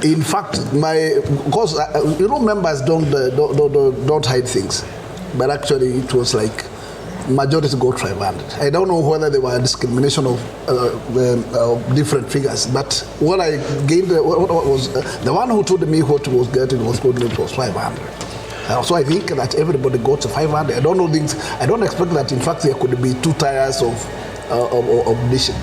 In fact, because members don't hide things, but actually it was like majority got 500. I don't know whether there were discrimination of different figures, but what I gained, what was the one who told me what was getting was told me it was 500. So I think that everybody got 500. I don't know things. I don't expect that. In fact, there could be 2 tiers of dishes.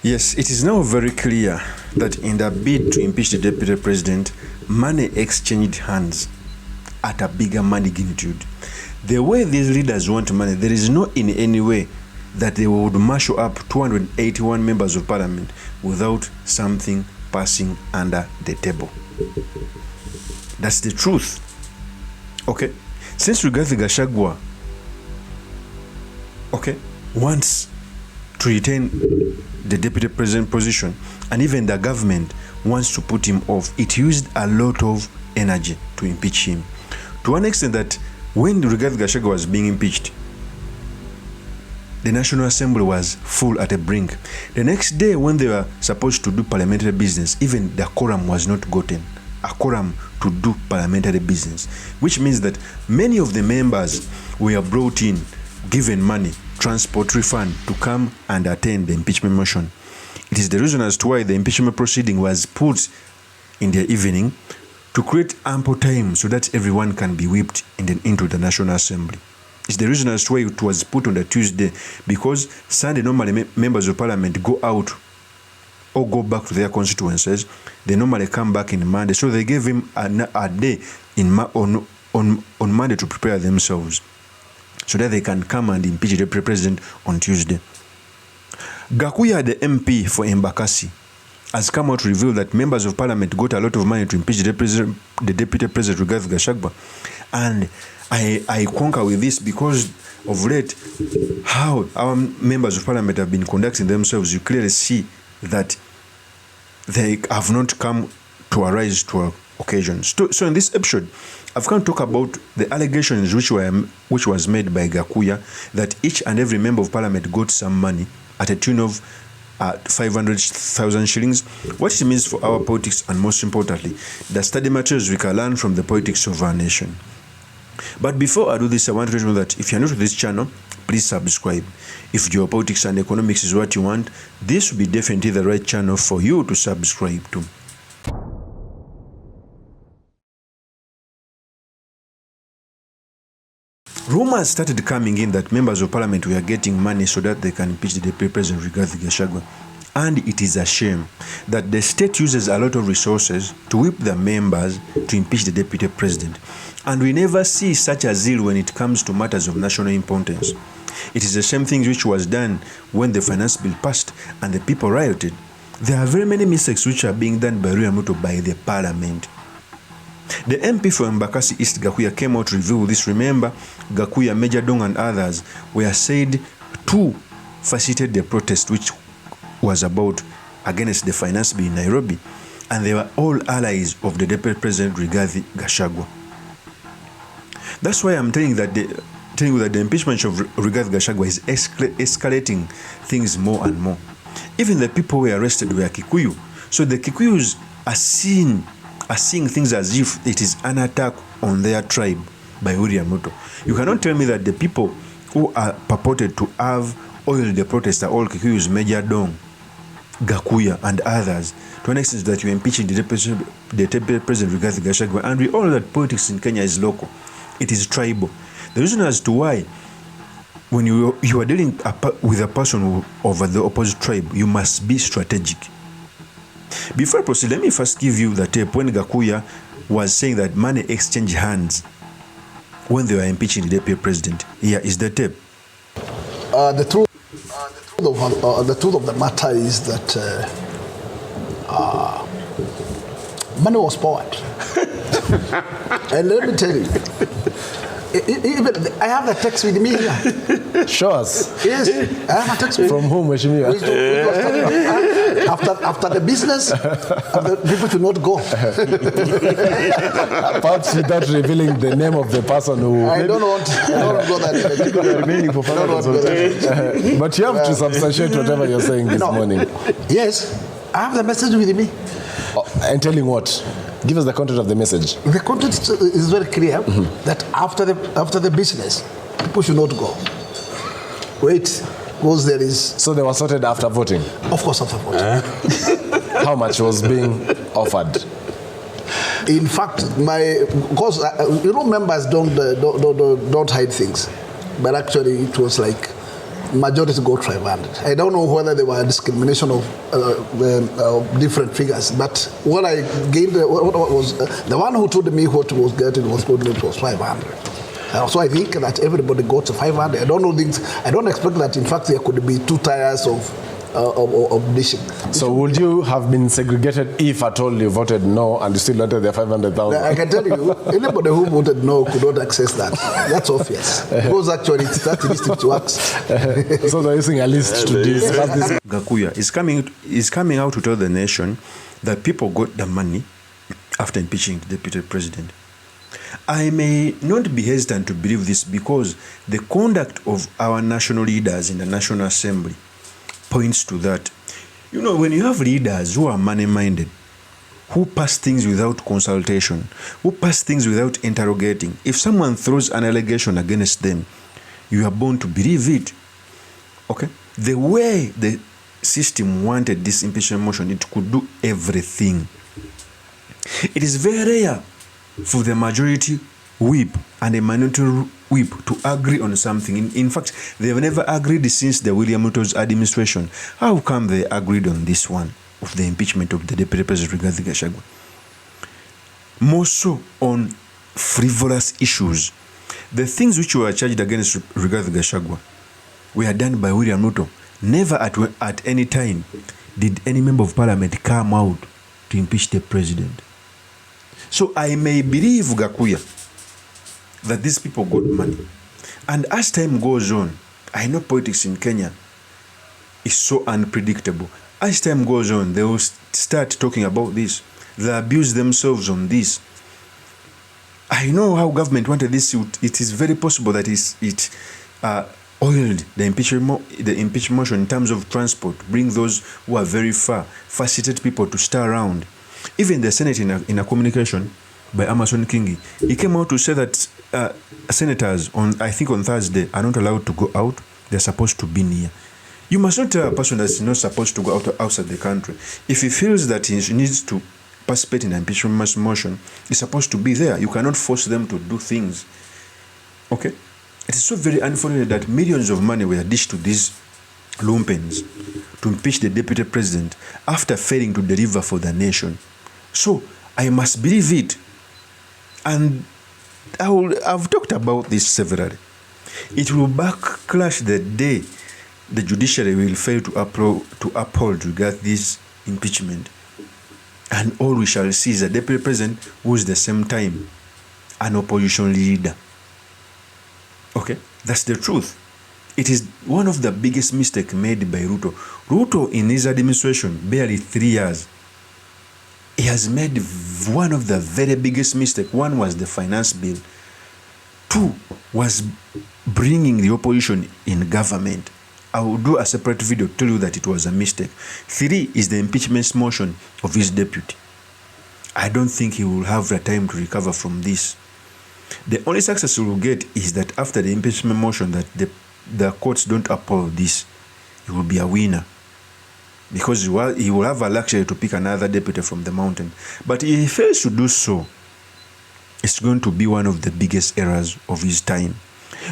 Yes, it is now very clear that in the bid to impeach the deputy president, money exchanged hands at a bigger magnitude. The way these leaders want money, there is no in any way that they would marshal up 281 members of parliament without something passing under the table. That's the truth. Okay, since Rigathi Gachagua, wants to retain the deputy president position, and even the government wants to put him off, it used a lot of energy to impeach him. To an extent that when Rigathi Gachagua was being impeached, the National Assembly was full at a brink. The next day when they were supposed to do parliamentary business, even the quorum was not gotten. A quorum to do parliamentary business, which means that many of the members were brought in, given money, transport refund to come and attend the impeachment motion. It is the reason as to why the impeachment proceeding was put in the evening to create ample time so that everyone can be whipped into the National Assembly. It's the reason as to why it was put on the Tuesday, because Sunday normally members of parliament go out or go back to their constituencies. They normally come back in Monday, so they gave him a day on Monday to prepare themselves, so that they can come and impeach the president on Tuesday. GAKUYA, the MP for Embakasi, has come out to reveal that members of parliament got a lot of money to impeach the deputy president Rigathi Gachagua. And I concur with this because of late, how our members of parliament have been conducting themselves. You clearly see that they have not come to arise to occasions. So in this episode, I've come to talk about the allegations which was made by GAKUYA that each and every member of parliament got some money at a tune of 500,000 shillings, what it means for our politics, and most importantly, the study materials we can learn from the politics of our nation. But before I do this, I want to let you know that if you're new to this channel, please subscribe. If geopolitics and economics is what you want, this will be definitely the right channel for you to subscribe to. Rumors started coming in that members of parliament were getting money so that they can impeach the deputy president Rigathi Gachagua. And it is a shame that the state uses a lot of resources to whip the members to impeach the deputy president. And we never see such a zeal when it comes to matters of national importance. It is the same thing which was done when the finance bill passed and the people rioted. There are very many mistakes which are being done by RUTO by the parliament. The MP for Embakasi East, GAKUYA, came out to reveal this. Remember, GAKUYA, Major Dong and others were said to facilitate the protest which was about against the finance bill in Nairobi, and they were all allies of the deputy president Rigathi Gachagua. That's why I'm telling you that the impeachment of Rigathi Gachagua is escalating things more and more. Even the people who were arrested were Kikuyu. So the Kikuyus are seeing things as if it is an attack on their tribe by William Ruto. You cannot tell me that the people who are purported to have oiled the protest are all Kikuyus, Major Dong, GAKUYA and others, to an extent that you're impeaching the deputy president Rigathi Gachagua. And we all know that politics in Kenya is local. It is tribal. The reason as to why when you are dealing with a person of the opposite tribe, you must be strategic. Before I proceed, let me first give you the tape when GAKUYA was saying that money exchanged hands when they were impeaching the deputy president. Here is the tape. The truth of the matter is that money was poured. And let me tell you, even I have the text with me here. Show us. Yes, I have a text. From whom, Mheshimiwa? After the business, people should not go. Perhaps without revealing the name of the person who... I don't want to go that way. People are remaining for further. But you have to substantiate whatever you're saying this morning. Yes, I have the message with me. And telling what? Give us the content of the message. The content is very clear that after the business, people should not go. Wait, because there is... So they were sorted after voting? Of course, after voting. How much was being offered? In fact, because members don't hide things, but actually it was like majority got 500. I don't know whether there were discrimination of different figures, but what I gained, what was the one who told me what was getting was told it was 500. So I think that everybody got 500. I don't expect that. In fact, there could be 2 tiers of dishing. So would you have been segregated if at all you voted no and you still wanted the 500,000? I can tell you, anybody who voted no could not access that. That's obvious. Because actually it's that list which works. So they're using a list to discuss this. GAKUYA is coming out to tell the nation that people got the money after impeaching the deputy president. I may not be hesitant to believe this because the conduct of our national leaders in the National Assembly points to that. You know, when you have leaders who are money-minded, who pass things without consultation, who pass things without interrogating, if someone throws an allegation against them, you are bound to believe it. Okay? The way the system wanted this impeachment motion, it could do everything. It is very rare for the majority whip and a minority whip to agree on something. In fact, they have never agreed since the William Ruto's administration. How come they agreed on this one of the impeachment of the Deputy President Rigathi Gachagua? More so on frivolous issues. The things which were charged against Rigathi Gachagua were done by William Ruto. Never at any time did any member of parliament come out to impeach the president. So I may believe, GAKUYA, that these people got money. And as time goes on, I know politics in Kenya is so unpredictable. As time goes on, they will start talking about this. They abuse themselves on this. I know how government wanted this. It is very possible that it oiled the impeachment motion in terms of transport, bring those who are very far, facilitate people to stay around. Even the Senate in a communication by Amason Kingi, he came out to say that senators, I think on Thursday, are not allowed to go out. They're supposed to be near. You must not tell a person that's not supposed to go outside the country. If he feels that he needs to participate in an impeachment motion, he's supposed to be there. You cannot force them to do things. Okay? It is so very unfortunate that millions of money were dished to these lumpens to impeach the deputy president after failing to deliver for the nation. So I must believe it. And I've talked about this severally. It will backlash the day the judiciary will fail to uphold regarding this impeachment. And all we shall see is a deputy president who is at the same time an opposition leader. Okay? That's the truth. It is one of the biggest mistakes made by Ruto. Ruto, in his administration, barely 3 years, he has made one of the very biggest mistakes. One was the finance bill. 2 was bringing the opposition in government. I will do a separate video to tell you that it was a mistake. 3 is the impeachment motion of his deputy. I don't think he will have the time to recover from this. The only success he will get is that after the impeachment motion that the courts don't uphold this, he will be a winner. Because he will have a luxury to pick another deputy from the mountain. But if he fails to do so, it's going to be one of the biggest errors of his time.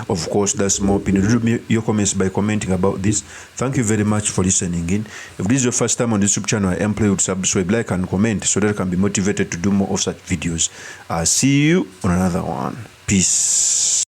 Of course, that's my opinion. Leave your comments by commenting about this. Thank you very much for listening in. If this is your first time on this YouTube channel, I implore you to subscribe, like, and comment so that I can be motivated to do more of such videos. I'll see you on another one. Peace.